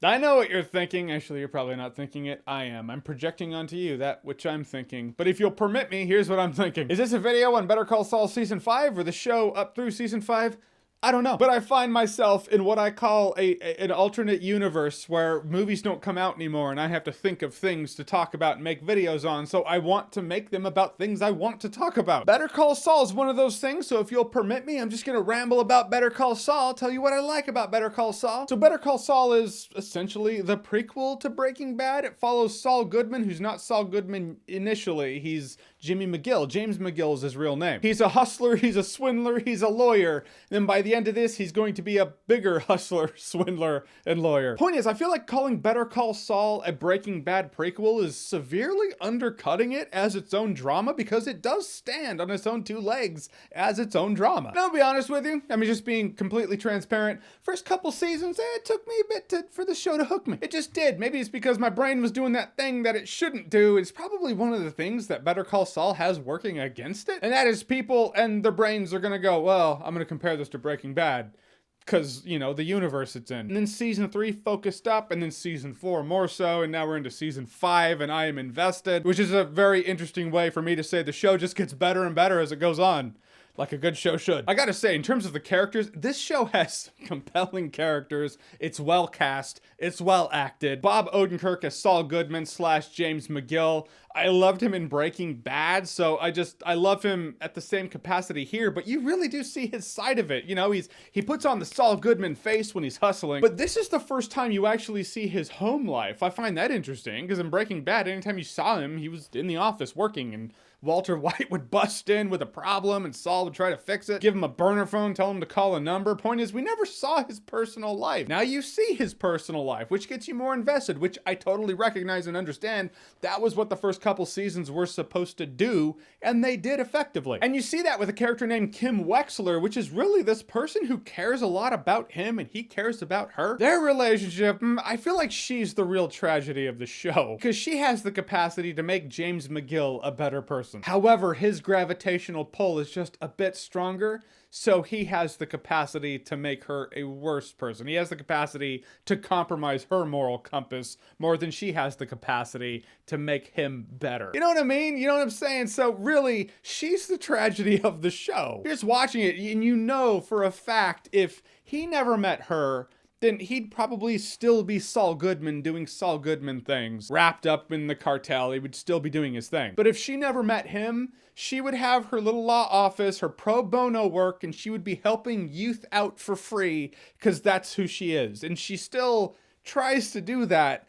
I know what you're thinking. Actually, you're probably not thinking it. I am. I'm projecting onto you that which I'm thinking. But if you'll permit me, here's what I'm thinking. Is this a video on Better Call Saul Season 5 or the show up through Season 5? I don't know. But I find myself in what I call an alternate universe where movies don't come out anymore and I have to think of things to talk about and make videos on, so I want to make them about things I want to talk about. Better Call Saul is one of those things, so if you'll permit me, I'm just gonna ramble about Better Call Saul, tell you what I like about Better Call Saul. So Better Call Saul is essentially the prequel to Breaking Bad. It follows Saul Goodman, who's not Saul Goodman initially. He's Jimmy McGill. James McGill is his real name. He's a hustler, he's a swindler, he's a lawyer. And then by the end of this, he's going to be a bigger hustler, swindler, and lawyer. Point is, I feel like calling Better Call Saul a Breaking Bad prequel is severely undercutting it as its own drama because it does stand on its own two legs as its own drama. And I'll be honest with you, I mean, just being completely transparent, first couple seasons, it took me a bit for the show to hook me. It just did. Maybe it's because my brain was doing that thing that it shouldn't do. It's probably one of the things that Better Call Saul has working against it, and that is people and their brains are gonna go, well, I'm gonna compare this to Breaking Bad because, you know, the universe it's in. And then season 3 focused up, and then season 4 more so, and now we're into season 5 and I am invested, which is a very interesting way for me to say the show just gets better and better as it goes on. Like a good show should. I gotta say, in terms of the characters, this show has compelling characters. It's well cast. It's well acted. Bob Odenkirk as Saul Goodman / James McGill. I loved him in Breaking Bad, so I love him at the same capacity here, but you really do see his side of it. You know, he puts on the Saul Goodman face when he's hustling, but this is the first time you actually see his home life. I find that interesting, because in Breaking Bad, anytime you saw him, he was in the office working, and Walter White would bust in with a problem and Saul would try to fix it, give him a burner phone, tell him to call a number. Point is, we never saw his personal life. Now you see his personal life, which gets you more invested, which I totally recognize and understand. That was what the first couple seasons were supposed to do, and they did effectively. And you see that with a character named Kim Wexler, which is really this person who cares a lot about him and he cares about her. Their relationship, I feel like she's the real tragedy of the show, because she has the capacity to make James McGill a better person. However, his gravitational pull is just a bit stronger, so he has the capacity to make her a worse person. He has the capacity to compromise her moral compass more than she has the capacity to make him better. You know what I mean? You know what I'm saying? So really, she's the tragedy of the show. You're just watching it, and you know for a fact if he never met her, then he'd probably still be Saul Goodman doing Saul Goodman things. Wrapped up in the cartel, he would still be doing his thing. But if she never met him, she would have her little law office, her pro bono work, and she would be helping youth out for free because that's who she is. And she still tries to do that,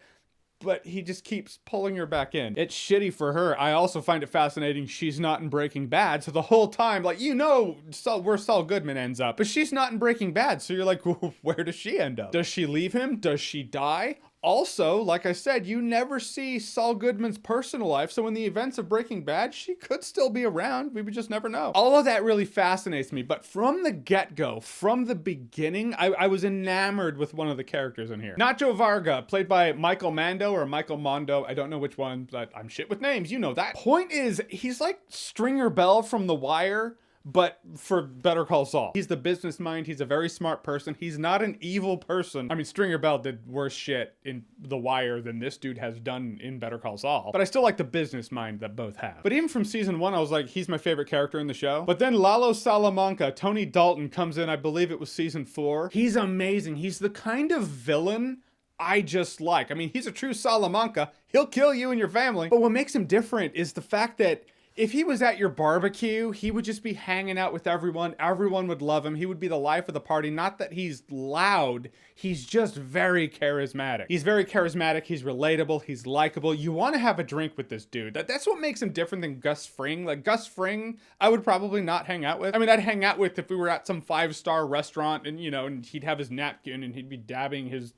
but he just keeps pulling her back in. It's shitty for her. I also find it fascinating she's not in Breaking Bad, so the whole time, like, you know where Saul Goodman ends up, but she's not in Breaking Bad, so you're like, where does she end up? Does she leave him? Does she die? Also, like I said, you never see Saul Goodman's personal life, so in the events of Breaking Bad, she could still be around. We would just never know. All of that really fascinates me, but from the get-go, from the beginning, I was enamored with one of the characters in here. Nacho Varga, played by Michael Mando or Michael Mondo. I don't know which one, but I'm shit with names. You know that. Point is, he's like Stringer Bell from The Wire, but for Better Call Saul. He's the business mind. He's a very smart person. He's not an evil person. I mean, Stringer Bell did worse shit in The Wire than this dude has done in Better Call Saul. But I still like the business mind that both have. But even from season 1, I was like, he's my favorite character in the show. But then Lalo Salamanca, Tony Dalton, comes in, I believe it was season 4. He's amazing. He's the kind of villain I just like. I mean, he's a true Salamanca. He'll kill you and your family. But what makes him different is the fact that if he was at your barbecue, he would just be hanging out with everyone. Everyone would love him. He would be the life of the party. Not that he's loud. He's just very charismatic. He's very charismatic. He's relatable. He's likable. You want to have a drink with this dude. That's what makes him different than Gus Fring. Like, Gus Fring, I would probably not hang out with. I mean, I'd hang out with if we were at some 5-star restaurant and, you know, and he'd have his napkin and he'd be dabbing his,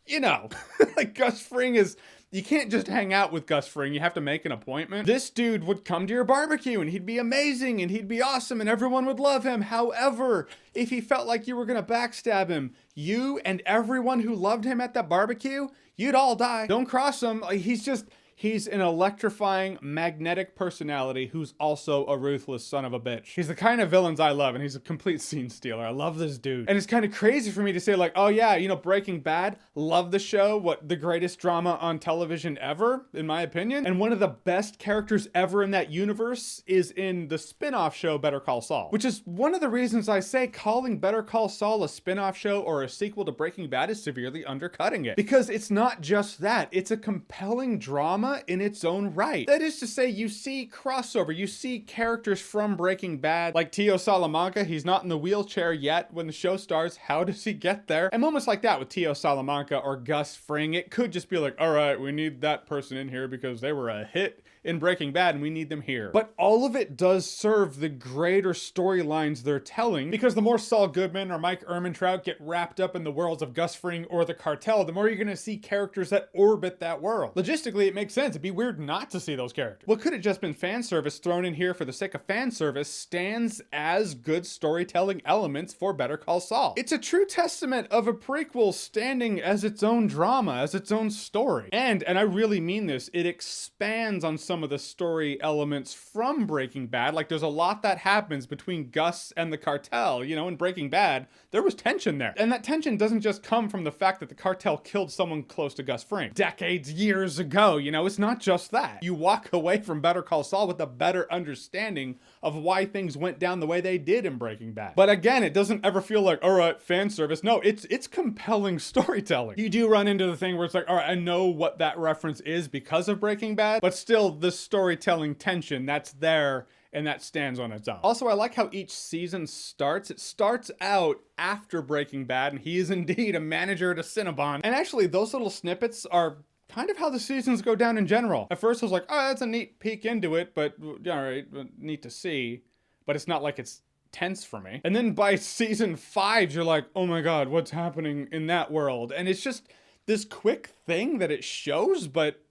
you know, like Gus Fring is... You can't just hang out with Gus Fring. You have to make an appointment. This dude would come to your barbecue and he'd be amazing and he'd be awesome and everyone would love him. However, if he felt like you were going to backstab him, you and everyone who loved him at that barbecue, you'd all die. Don't cross him. He's just... He's an electrifying, magnetic personality who's also a ruthless son of a bitch. He's the kind of villains I love, and he's a complete scene stealer. I love this dude. And it's kind of crazy for me to say like, oh yeah, you know, Breaking Bad, love the show, what, the greatest drama on television ever, in my opinion. And one of the best characters ever in that universe is in the spin-off show Better Call Saul, which is one of the reasons I say calling Better Call Saul a spin-off show or a sequel to Breaking Bad is severely undercutting it. Because it's not just that, it's a compelling drama in its own right. That is to say, you see crossover, you see characters from Breaking Bad, like Tio Salamanca. He's not in the wheelchair yet when the show starts. How does he get there? And moments like that with Tio Salamanca or Gus Fring, it could just be like, all right, we need that person in here because they were a hit in Breaking Bad and we need them here. But all of it does serve the greater storylines they're telling, because the more Saul Goodman or Mike Ehrmantraut get wrapped up in the worlds of Gus Fring or the cartel, the more you're gonna see characters that orbit that world. Logistically, it makes sense. It'd be weird not to see those characters. What could have just been fan service thrown in here for the sake of fan service stands as good storytelling elements for Better Call Saul. It's a true testament of a prequel standing as its own drama, as its own story. And I really mean this, it expands on some of the story elements from Breaking Bad. Like, there's a lot that happens between Gus and the cartel. You know, in Breaking Bad, there was tension there. And that tension doesn't just come from the fact that the cartel killed someone close to Gus Fring decades, years ago. You know, it's not just that. You walk away from Better Call Saul with a better understanding of why things went down the way they did in Breaking Bad. But again, it doesn't ever feel like, all right, fan service. No, it's compelling storytelling. You do run into the thing where it's like, all right, I know what that reference is because of Breaking Bad, but still the storytelling tension that's there, and that stands on its own. Also, I like how each season starts. It starts out after Breaking Bad, and he is indeed a manager at a Cinnabon. And actually, those little snippets are kind of how the seasons go down in general. At first, I was like, oh, that's a neat peek into it, but all right, neat to see. But it's not like it's tense for me. And then by season 5, you're like, oh my God, what's happening in that world? And it's just this quick thing that it shows, but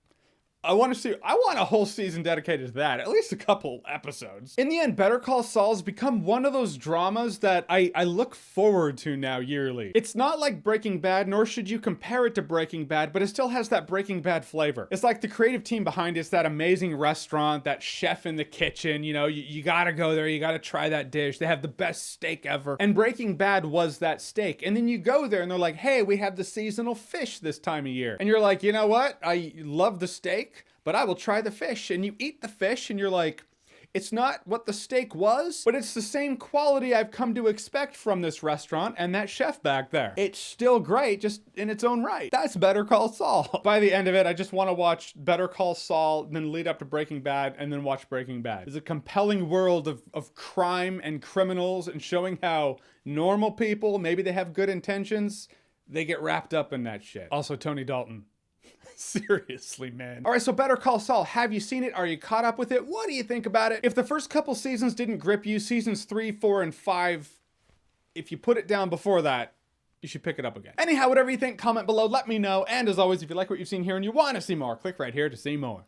I want a whole season dedicated to that, at least a couple episodes. In the end, Better Call Saul's become one of those dramas that I look forward to now yearly. It's not like Breaking Bad, nor should you compare it to Breaking Bad, but it still has that Breaking Bad flavor. It's like the creative team behind it's that amazing restaurant, that chef in the kitchen, you know, you gotta go there, you gotta try that dish. They have the best steak ever. And Breaking Bad was that steak. And then you go there and they're like, hey, we have the seasonal fish this time of year. And you're like, you know what? I love the steak, but I will try the fish. And you eat the fish and you're like, it's not what the steak was, but it's the same quality I've come to expect from this restaurant and that chef back there. It's still great, just in its own right. That's Better Call Saul. By the end of it, I just want to watch Better Call Saul, then lead up to Breaking Bad, and then watch Breaking Bad. It's a compelling world of crime and criminals, and showing how normal people, maybe they have good intentions, they get wrapped up in that shit. Also, Tony Dalton. Seriously, man. All right, so Better Call Saul, have you seen it? Are you caught up with it? What do you think about it? If the first couple seasons didn't grip you, seasons 3, 4, and 5, if you put it down before that, you should pick it up again. Anyhow, whatever you think, comment below, let me know. And as always, if you like what you've seen here and you want to see more, click right here to see more.